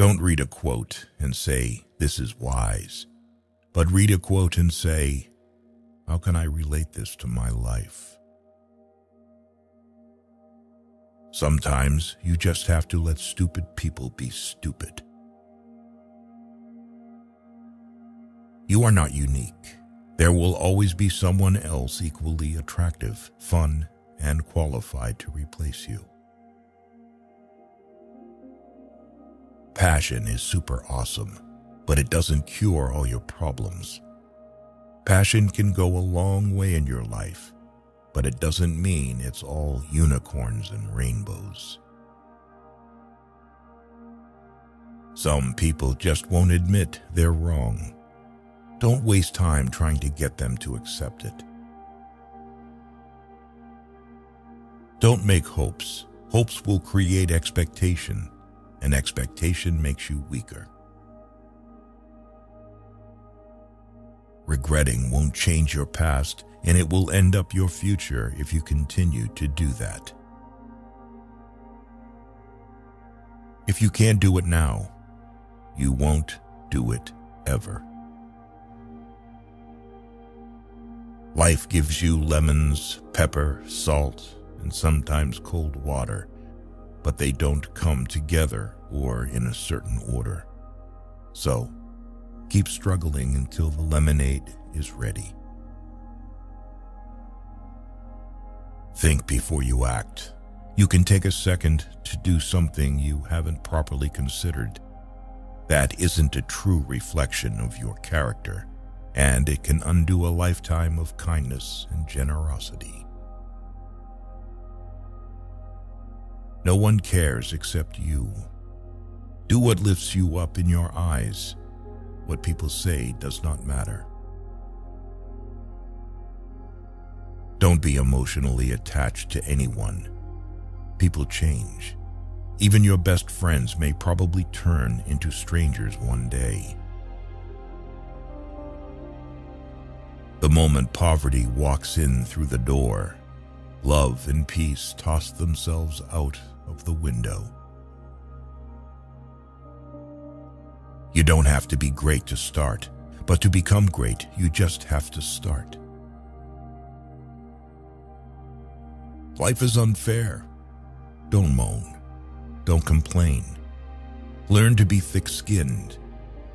Don't read a quote and say, "This is wise," but read a quote and say, "How can I relate this to my life?" Sometimes you just have to let stupid people be stupid. You are not unique. There will always be someone else equally attractive, fun, and qualified to replace you. Passion is super awesome, but it doesn't cure all your problems. Passion can go a long way in your life, but it doesn't mean it's all unicorns and rainbows. Some people just won't admit they're wrong. Don't waste time trying to get them to accept it. Don't make hopes. Hopes will create expectation, and expectation makes you weaker. Regretting won't change your past, and it will end up your future if you continue to do that. If you can't do it now, you won't do it ever. Life gives you lemons, pepper, salt, and sometimes cold water, but they don't come together or in a certain order. So, keep struggling until the lemonade is ready. Think before you act. You can take a second to do something you haven't properly considered. That isn't a true reflection of your character, and it can undo a lifetime of kindness and generosity. No one cares except you. Do what lifts you up in your eyes. What people say does not matter. Don't be emotionally attached to anyone. People change. Even your best friends may probably turn into strangers one day. The moment poverty walks in through the door, love and peace toss themselves out of the window. You don't have to be great to start, but to become great, you just have to start. Life is unfair. Don't moan. Don't complain. Learn to be thick-skinned.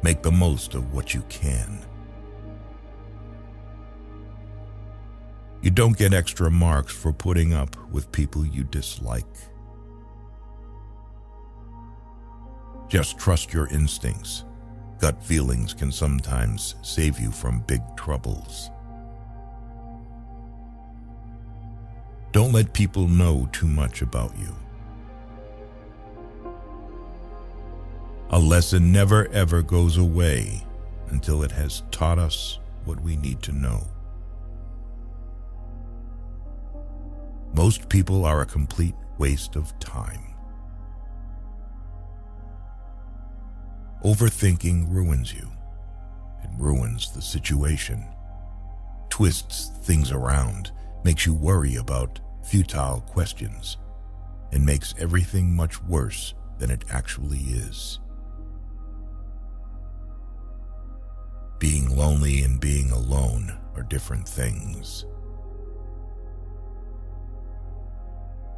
Make the most of what you can. You don't get extra marks for putting up with people you dislike. Just trust your instincts. Gut feelings can sometimes save you from big troubles. Don't let people know too much about you. A lesson never ever goes away until it has taught us what we need to know. Most people are a complete waste of time. Overthinking ruins you. It ruins the situation, twists things around, makes you worry about futile questions, and makes everything much worse than it actually is. Being lonely and being alone are different things.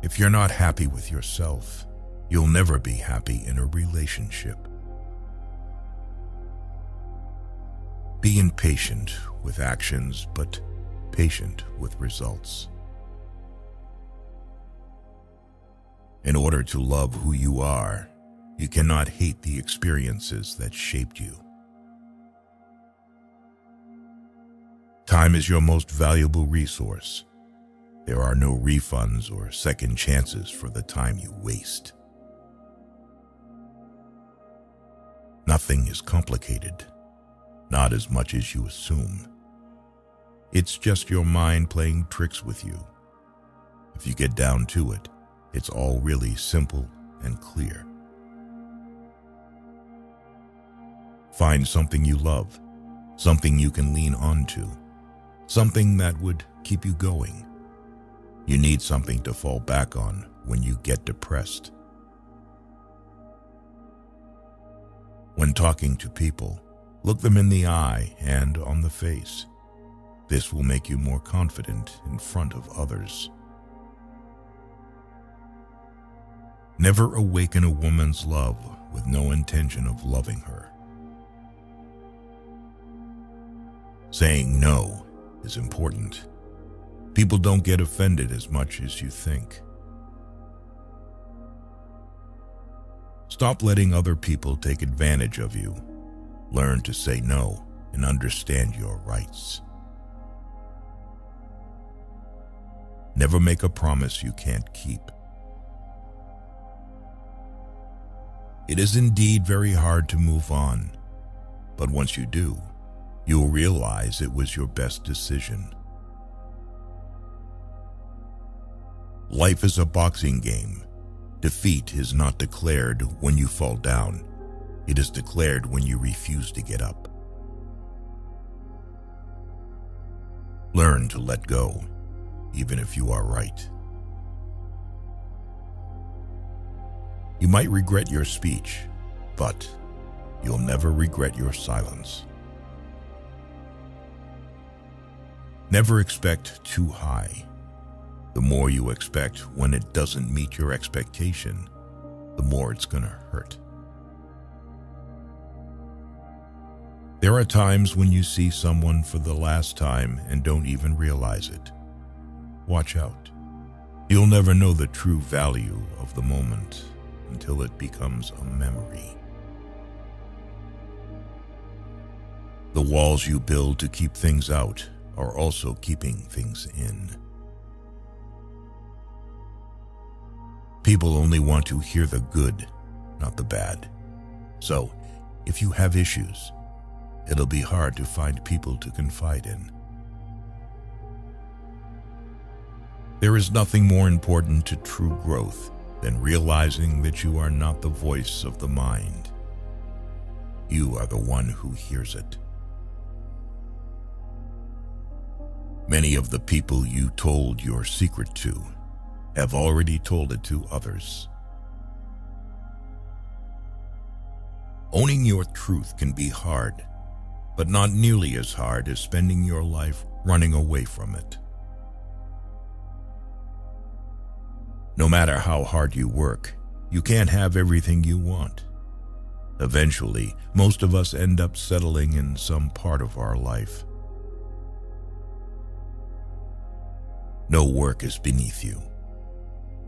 If you're not happy with yourself, you'll never be happy in a relationship. Be impatient with actions, but patient with results. In order to love who you are, you cannot hate the experiences that shaped you. Time is your most valuable resource. There are no refunds or second chances for the time you waste. Nothing is complicated, not as much as you assume. It's just your mind playing tricks with you. If you get down to it, it's all really simple and clear. Find something you love, something you can lean onto, something that would keep you going. You need something to fall back on when you get depressed. When talking to people, look them in the eye and on the face. This will make you more confident in front of others. Never awaken a woman's love with no intention of loving her. Saying no is important. People don't get offended as much as you think. Stop letting other people take advantage of you. Learn to say no and understand your rights. Never make a promise you can't keep. It is indeed very hard to move on, but once you do, you will realize it was your best decision. Life is a boxing game. Defeat is not declared when you fall down. It is declared when you refuse to get up. Learn to let go, even if you are right. You might regret your speech, but you'll never regret your silence. Never expect too high. The more you expect when it doesn't meet your expectation, the more it's gonna hurt. There are times when you see someone for the last time and don't even realize it. Watch out. You'll never know the true value of the moment until it becomes a memory. The walls you build to keep things out are also keeping things in. People only want to hear the good, not the bad. So, if you have issues, it'll be hard to find people to confide in. There is nothing more important to true growth than realizing that you are not the voice of the mind. You are the one who hears it. Many of the people you told your secret to have already told it to others. Owning your truth can be hard, but not nearly as hard as spending your life running away from it. No matter how hard you work, you can't have everything you want. Eventually, most of us end up settling in some part of our life. No work is beneath you.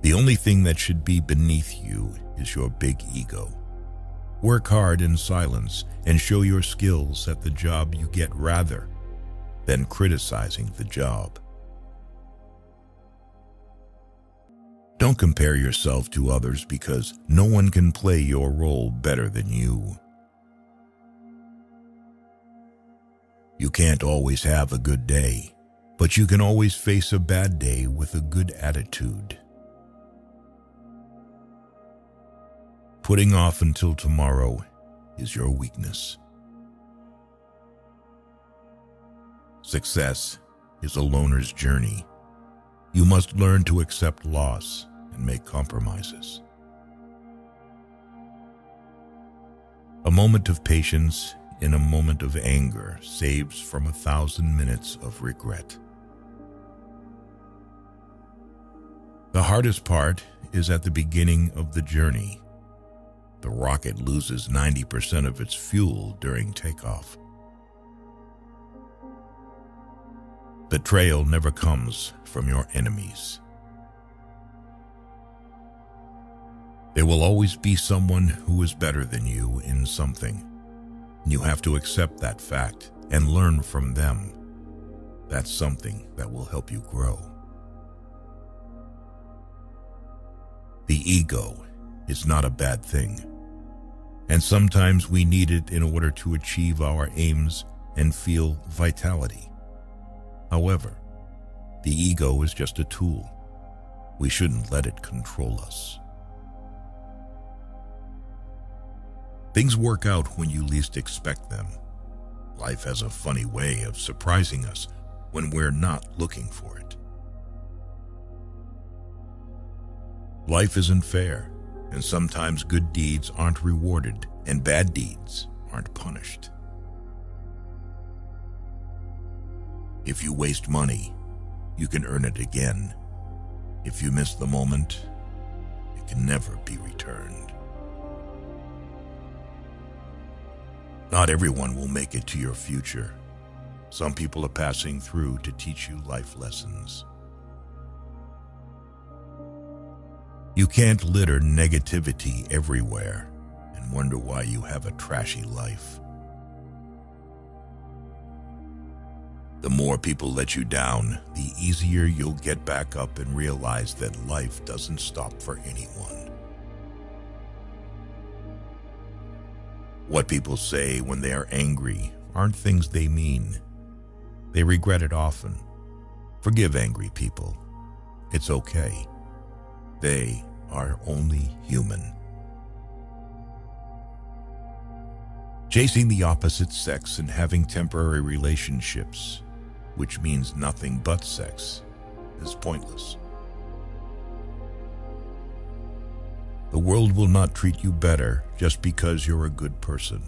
The only thing that should be beneath you is your big ego. Work hard in silence and show your skills at the job you get rather than criticizing the job. Don't compare yourself to others because no one can play your role better than you. You can't always have a good day, but you can always face a bad day with a good attitude. Putting off until tomorrow is your weakness. Success is a loner's journey. You must learn to accept loss and make compromises. A moment of patience in a moment of anger saves from 1,000 minutes of regret. The hardest part is at the beginning of the journey. The rocket loses 90% of its fuel during takeoff. Betrayal never comes from your enemies. There will always be someone who is better than you in something. You have to accept that fact and learn from them. That's something that will help you grow. The ego is not a bad thing, and sometimes we need it in order to achieve our aims and feel vitality. However, the ego is just a tool. We shouldn't let it control us. Things work out when you least expect them. Life has a funny way of surprising us when we're not looking for it. Life isn't fair, and sometimes good deeds aren't rewarded and bad deeds aren't punished. If you waste money, you can earn it again. If you miss the moment, it can never be returned. Not everyone will make it to your future. Some people are passing through to teach you life lessons. You can't litter negativity everywhere and wonder why you have a trashy life. The more people let you down, the easier you'll get back up and realize that life doesn't stop for anyone. What people say when they are angry aren't things they mean. They regret it often. Forgive angry people. It's okay. They are only human. Chasing the opposite sex and having temporary relationships, which means nothing but sex, is pointless. The world will not treat you better just because you're a good person.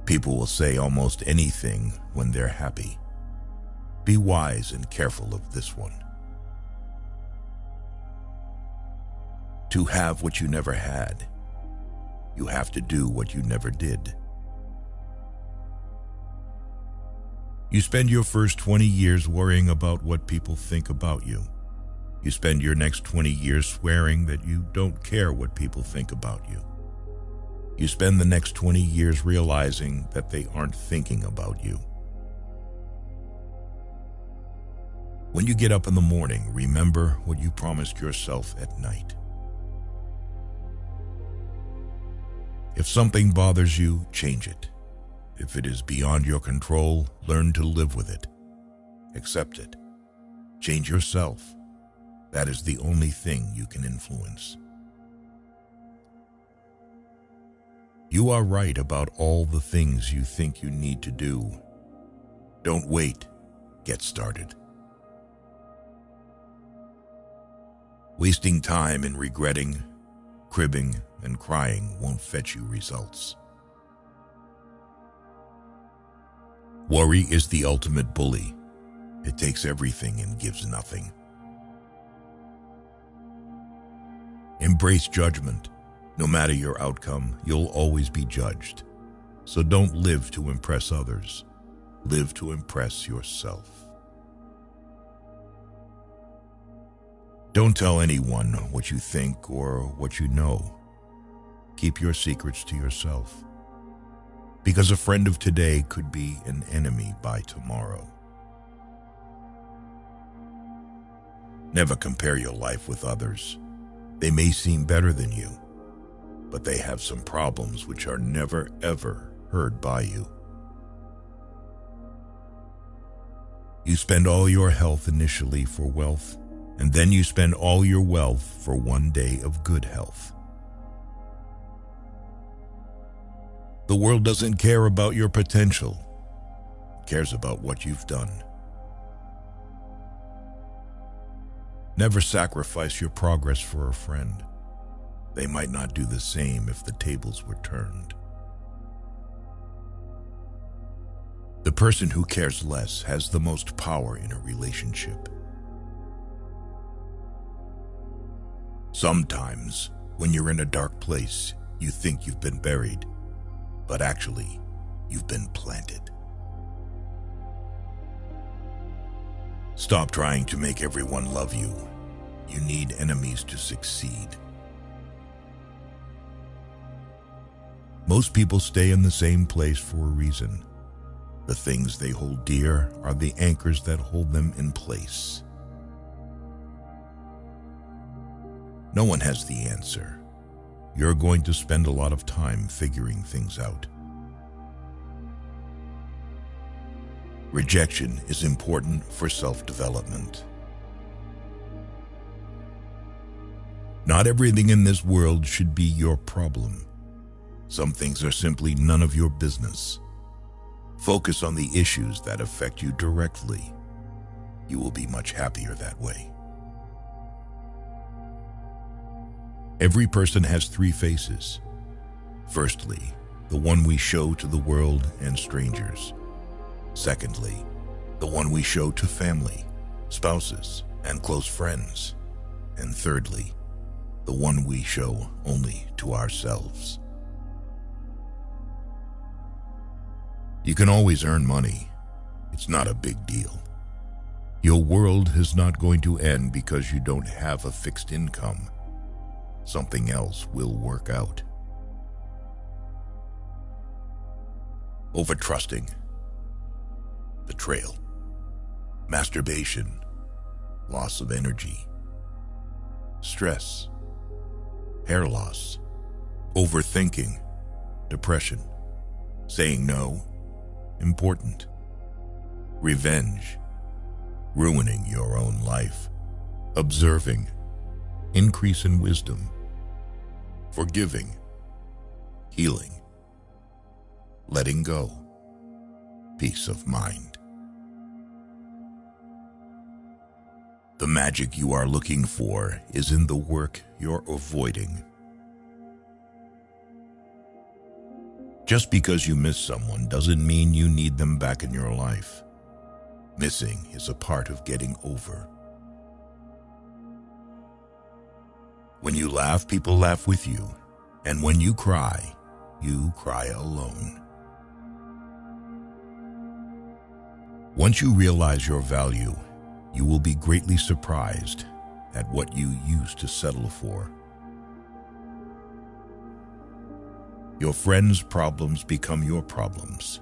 People will say almost anything when they're happy. Be wise and careful of this one. To have what you never had, you have to do what you never did. You spend your first 20 years worrying about what people think about you. You spend your next 20 years swearing that you don't care what people think about you. You spend the next 20 years realizing that they aren't thinking about you. When you get up in the morning, remember what you promised yourself at night. If something bothers you, change it. If it is beyond your control, learn to live with it. Accept it. Change yourself. That is the only thing you can influence. You are right about all the things you think you need to do. Don't wait. Get started. Wasting time in regretting, cribbing, and crying won't fetch you results. Worry is the ultimate bully. It takes everything and gives nothing. Embrace judgment. No matter your outcome, you'll always be judged. So don't live to impress others. Live to impress yourself. Don't tell anyone what you think or what you know. Keep your secrets to yourself. Because a friend of today could be an enemy by tomorrow. Never compare your life with others. They may seem better than you, but they have some problems which are never ever heard by you. You spend all your health initially for wealth, and then you spend all your wealth for one day of good health. The world doesn't care about your potential. It cares about what you've done. Never sacrifice your progress for a friend. They might not do the same if the tables were turned. The person who cares less has the most power in a relationship. Sometimes, when you're in a dark place, you think you've been buried, but actually, you've been planted. Stop trying to make everyone love you. You need enemies to succeed. Most people stay in the same place for a reason. The things they hold dear are the anchors that hold them in place. No one has the answer. You're going to spend a lot of time figuring things out. Rejection is important for self-development. Not everything in this world should be your problem. Some things are simply none of your business. Focus on the issues that affect you directly. You will be much happier that way. Every person has three faces. Firstly, the one we show to the world and strangers. Secondly, the one we show to family, spouses, and close friends. And thirdly, the one we show only to ourselves. You can always earn money. It's not a big deal. Your world is not going to end because you don't have a fixed income. Something else will work out. Overtrusting, betrayal, masturbation, loss of energy, stress, hair loss, overthinking, depression, saying no, important, revenge, ruining your own life, observing, increase in wisdom, forgiving, healing, letting go, peace of mind. The magic you are looking for is in the work you're avoiding. Just because you miss someone doesn't mean you need them back in your life. Missing is a part of getting over. When you laugh, people laugh with you. And when you cry alone. Once you realize your value, you will be greatly surprised at what you used to settle for. Your friends' problems become your problems.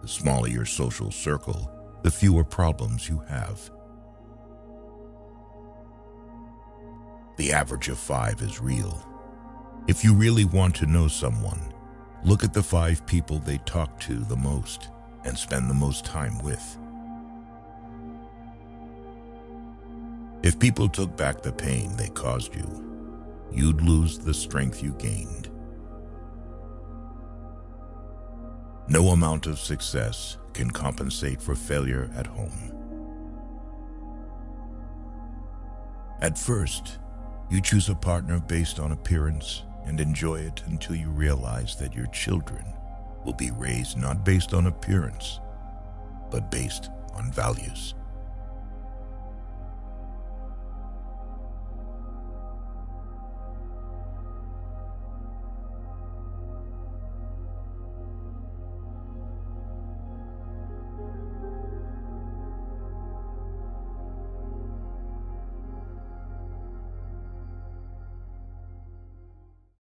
The smaller your social circle, the fewer problems you have. The average of 5 is real. If you really want to know someone, look at the 5 people they talk to the most and spend the most time with. If people took back the pain they caused you, you'd lose the strength you gained. No amount of success can compensate for failure at home. At first, you choose a partner based on appearance and enjoy it until you realize that your children will be raised not based on appearance, but based on values.